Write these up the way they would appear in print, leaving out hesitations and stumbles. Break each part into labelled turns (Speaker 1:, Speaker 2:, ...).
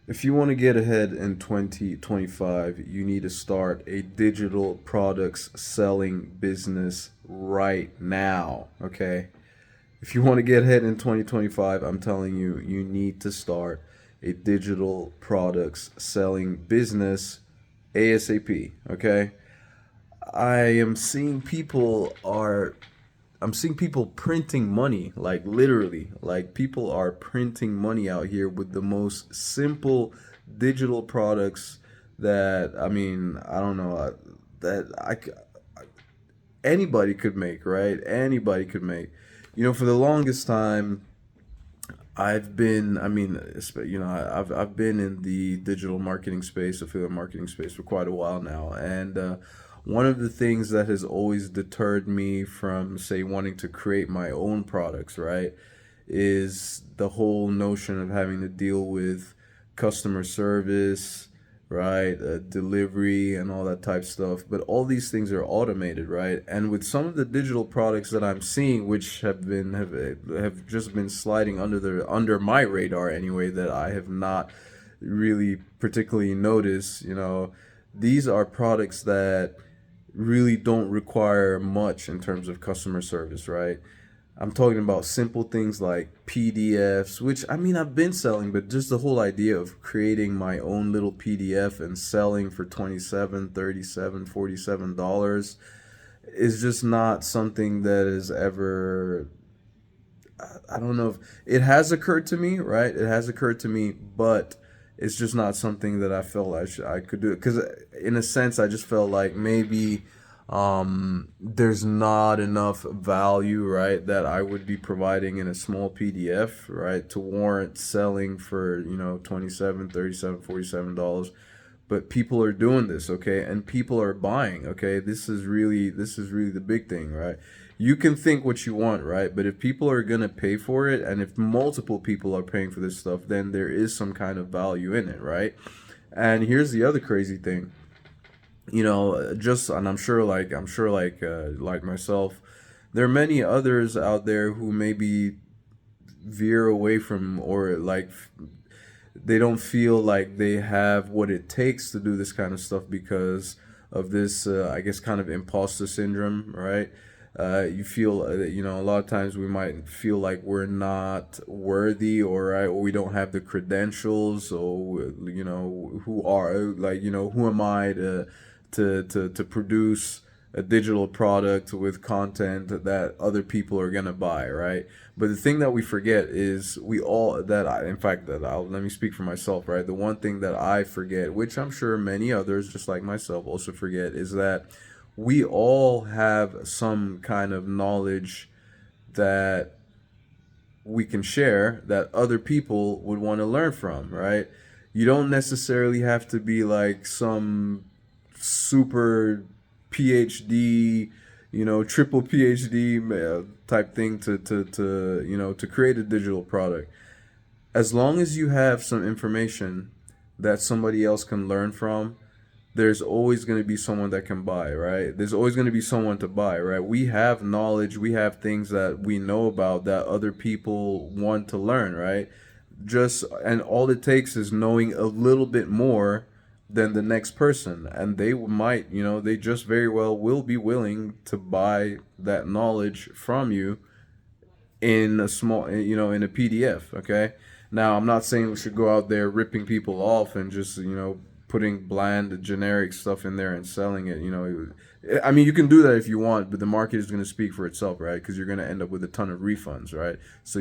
Speaker 1: If you want to get ahead in 2025, you need to start a digital products selling business right now, okay? If you want to get ahead in 2025, I'm telling you, you need to start a digital products selling business ASAP, okay? I am seeing people are I'm seeing people printing money, like literally, like people are printing money out here with the most simple digital products that I don't know that anybody could make, right? Anybody could make. For the longest time, I've been in the digital marketing space, affiliate marketing space for quite a while now, and one of the things that has always deterred me from, say, wanting to create my own products, right, is the whole notion of having to deal with customer service, right, delivery, and all that type stuff. But all these things are automated, right? And with some of the digital products that I'm seeing, which have just been sliding under my radar anyway, that I have not really particularly noticed. These are products that really don't require much in terms of customer service, right? I'm talking about simple things like PDFs, which I've been selling, but just the whole idea of creating my own little PDF and selling for 27, 37, $47 is just not something that is ever, I don't know if it has occurred to me, right? It has occurred to me, but it's just not something that I felt I could do. Because in a sense, I just felt like maybe there's not enough value, right, that I would be providing in a small PDF, right, to warrant selling for, 27, 37, $47. But people are doing this, okay, and people are buying, okay. This is really the big thing, right? You can think what you want, right, but if people are going to pay for it, and if multiple people are paying for this stuff, then there is some kind of value in it, right? And here's the other crazy thing, just, and I'm sure like myself, there are many others out there who maybe veer away from, or like they don't feel like they have what it takes to do this kind of stuff because of this, I guess, kind of imposter syndrome, right? You feel that, a lot of times we might feel like we're not worthy, or right, or we don't have the credentials, or who am I to produce a digital product with content that other people are gonna buy, right? But the thing that we forget is we all that I, in fact, that I'll let me speak for myself, right? The one thing that I forget, which I'm sure many others, just like myself, also forget, is that we all have some kind of knowledge that we can share that other people would want to learn from, right? You don't necessarily have to be like some super PhD, triple PhD type thing to create a digital product. As long as you have some information that somebody else can learn from, there's always going to be someone that can buy, right? There's always going to be someone to buy, right? We have knowledge, we have things that we know about that other people want to learn, right? And all it takes is knowing a little bit more than the next person, and they might, they just very well will be willing to buy that knowledge from you in a small, in a PDF. Okay. Now, I'm not saying we should go out there ripping people off and just, putting bland, generic stuff in there and selling it. You can do that if you want, but the market is going to speak for itself, right? Because you're going to end up with a ton of refunds, right? So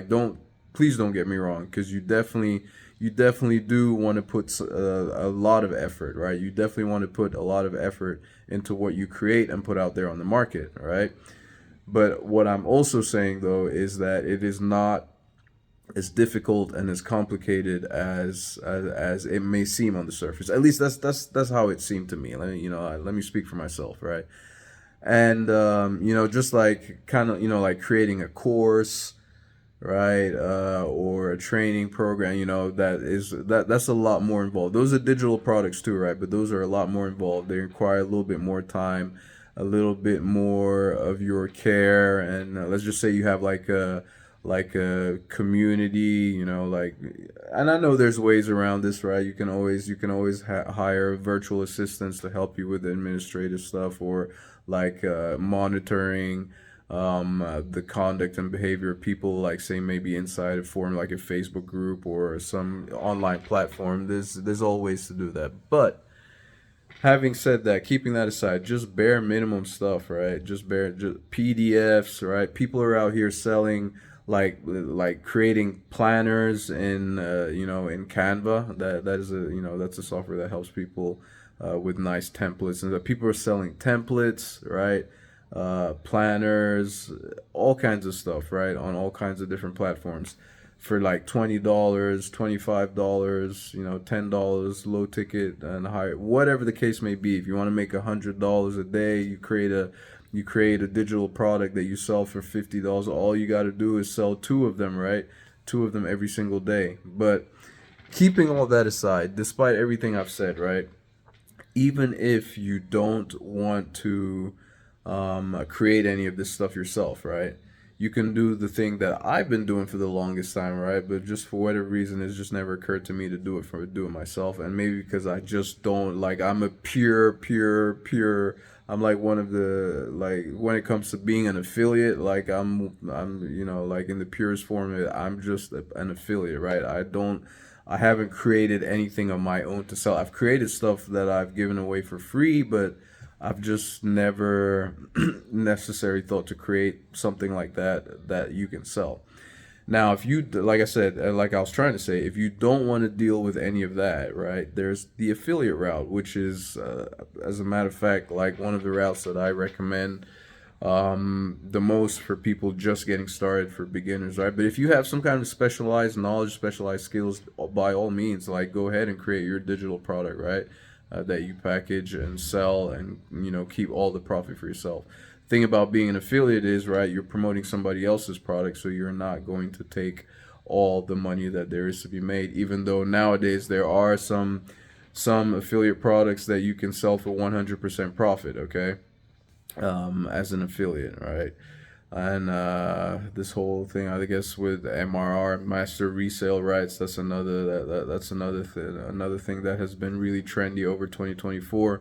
Speaker 1: don't, please don't get me wrong, because you definitely do want to put a lot of effort, right? You definitely want to put a lot of effort into what you create and put out there on the market, right? But what I'm also saying, though, is that it is not as difficult and as complicated as it may seem on the surface. At least that's how it seemed to me. Let me speak for myself, right? And just like kind of, like creating a course, right, or a training program, that's a lot more involved. Those are digital products too, right? But those are a lot more involved. They require a little bit more time, a little bit more of your care, and let's just say you have like like a community, like, and I know there's ways around this, right? You can always hire virtual assistants to help you with the administrative stuff, or like monitoring the conduct and behavior of people, like say maybe inside a forum like a Facebook group or some online platform. There's all ways to do that. But having said that, keeping that aside, just bare minimum stuff, right? Just PDFs, right? People are out here selling like creating planners in in Canva. That is that's a software that helps people with nice templates, and that people are selling templates, right? Planners, all kinds of stuff, right? On all kinds of different platforms for like $20, $25, $10, low ticket and higher, whatever the case may be. If you want to make $100 a day, you create a digital product that you sell for $50. All you got to do is sell two of them, right? Two of them every single day. But keeping all that aside, despite everything I've said, right? Even if you don't want to create any of this stuff yourself, right? You can do the thing that I've been doing for the longest time, right? But just for whatever reason, it's just never occurred to me to do it myself, and maybe because I just don't like. I'm a pure. I'm like one of the, like, when it comes to being an affiliate, like I'm like in the purest form of it, I'm just an affiliate, right? I haven't created anything of my own to sell. I've created stuff that I've given away for free, but I've just never necessarily thought to create something like that you can sell. Now, if you, like I said, like I was trying to say, if you don't want to deal with any of that, right, there's the affiliate route, which is, as a matter of fact, like one of the routes that I recommend the most for people just getting started, for beginners, right? But if you have some kind of specialized knowledge, specialized skills, by all means, like, go ahead and create your digital product, right? That you package and sell, and keep all the profit for yourself. Thing about being an affiliate is, right, you're promoting somebody else's product, so you're not going to take all the money that there is to be made. Even though nowadays there are some affiliate products that you can sell for 100% profit, okay, as an affiliate, right? And this whole thing, I guess, with MRR, master resale rights, that's another thing that has been really trendy over 2024.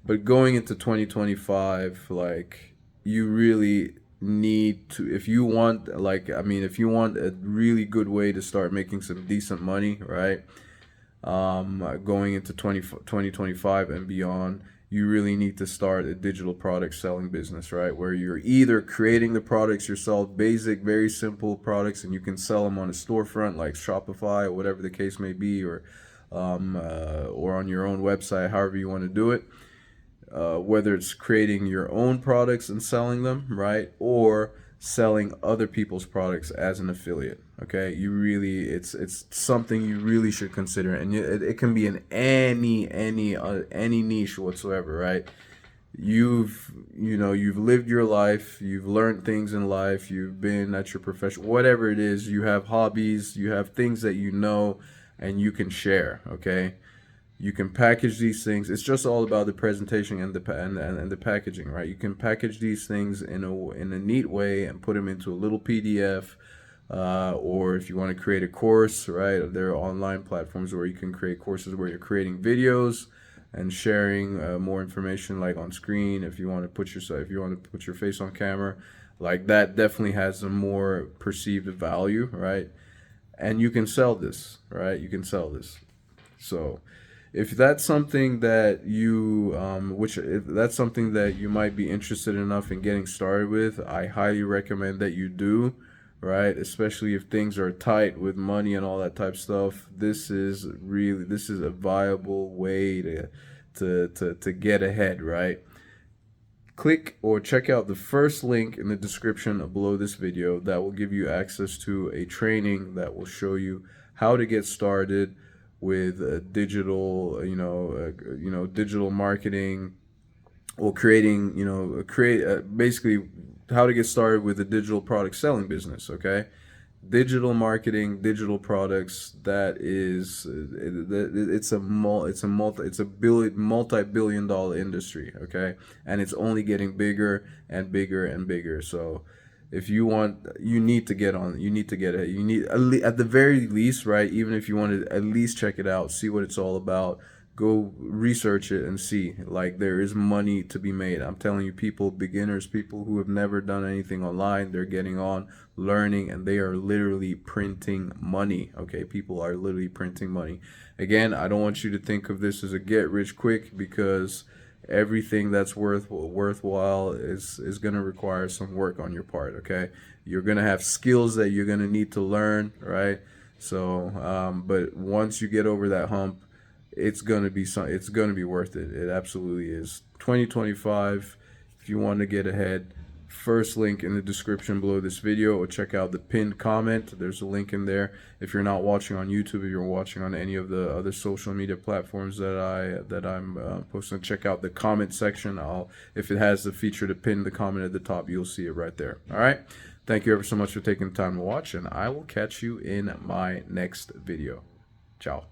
Speaker 1: But going into 2025, like, you really need to, if you want, like, I mean, if you want a really good way to start making some decent money, right? Going into 2025 and beyond, you really need to start a digital product selling business, right? Where you're either creating the products yourself, basic, very simple products, and you can sell them on a storefront like Shopify or whatever the case may be, or on your own website, however you want to do it. Whether it's creating your own products and selling them, right? Or selling other people's products as an affiliate. Okay, it's something you really should consider, and it can be in any niche whatsoever, right? You've lived your life, you've learned things in life, you've been at your profession, whatever it is. You have hobbies, you have things that and you can share. Okay, you can package these things. It's just all about the presentation and the packaging, right? You can package these things in a neat way and put them into a little PDF. Or if you want to create a course, right? There are online platforms where you can create courses where you're creating videos and sharing more information, like on screen. If you want to put your face on camera, like, that definitely has a more perceived value, right? And you can sell this, right? You can sell this. So if that's something that if that's something that you might be interested enough in getting started with, I highly recommend that you do, right? Especially if things are tight with money and all that type of stuff. This is a viable way to get ahead, right? Click or check out the first link in the description below this video. That will give you access to a training that will show you how to get started with digital marketing, or basically how to get started with a digital product selling business. Okay, digital marketing, digital products. It's a multi-billion-dollar industry. Okay, and it's only getting bigger and bigger and bigger. So if you want, you need to get on, you need to get it, you need at the very least, right? Even if you want to at least check it out, see what it's all about, go research it and see, like, there is money to be made. I'm telling you, people, beginners, people who have never done anything online, they're getting on, learning, and they are literally printing money. Okay, people are literally printing money. Again, I don't want you to think of this as a get rich quick, because everything that's worthwhile is going to require some work on your part. Okay, you're going to have skills that you're going to need to learn, right? So but once you get over that hump, it's going to be it's going to be worth it. It absolutely is. 2025, if you want to get ahead, first link in the description below this video, or check out the pinned comment. There's a link in there. If you're not watching on YouTube, if you're watching on any of the other social media platforms that I'm posting, check out the comment section. If it has the feature to pin the comment at the top, you'll see it right there. All right, thank you ever so much for taking the time to watch, and I will catch you in my next video. Ciao.